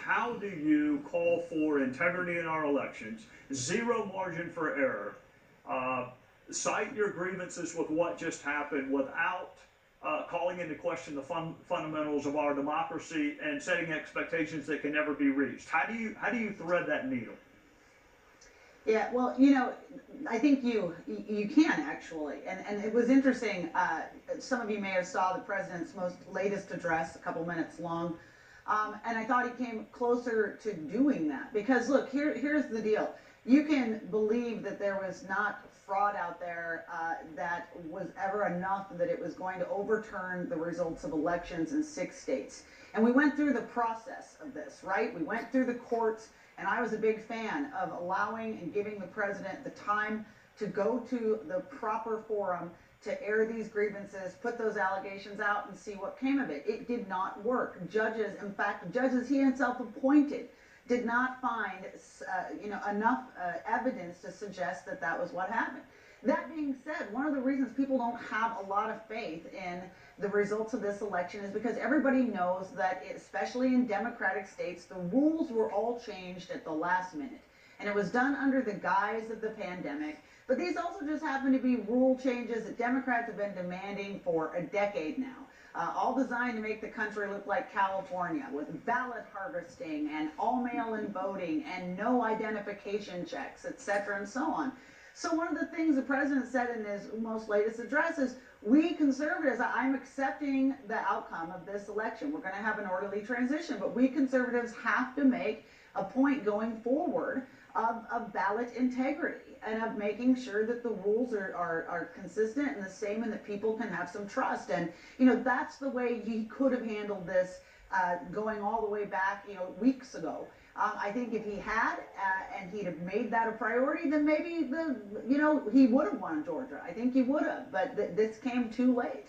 how do you call for integrity in our elections, zero margin for error, uh, cite your grievances with what just happened without calling into question the fundamentals of our democracy and setting expectations that can never be reached? How do you thread that needle? Yeah, well, I think you can actually, and it was interesting. Some of you may have saw the president's most latest address, a couple minutes long, and I thought he came closer to doing that because look, here's the deal. You can believe that there was not fraud out there that was ever enough that it was going to overturn the results of elections in 6 states. And we went through the process of this, right? We went through the courts, and I was a big fan of allowing and giving the president the time to go to the proper forum to air these grievances, put those allegations out, and see what came of it. It did not work. Judges, in fact, judges he himself appointed, did not find enough evidence to suggest that that was what happened. That being said, one of the reasons people don't have a lot of faith in the results of this election is because everybody knows that, especially in Democratic states, the rules were all changed at the last minute. And it was done under the guise of the pandemic. But these also just happen to be rule changes that Democrats have been demanding for a decade now. All designed to make the country look like California with ballot harvesting and all mail-in voting and no identification checks, etc. and so on. So one of the things the president said in his most latest address is, we conservatives, I'm accepting the outcome of this election. We're going to have an orderly transition, but we conservatives have to make a point going forward of ballot integrity and of making sure that the rules are consistent and the same and that people can have some trust. And, that's the way he could have handled this going all the way back, weeks ago. I think if he had, and he'd have made that a priority, then maybe he would have won Georgia. I think he would have, but this came too late.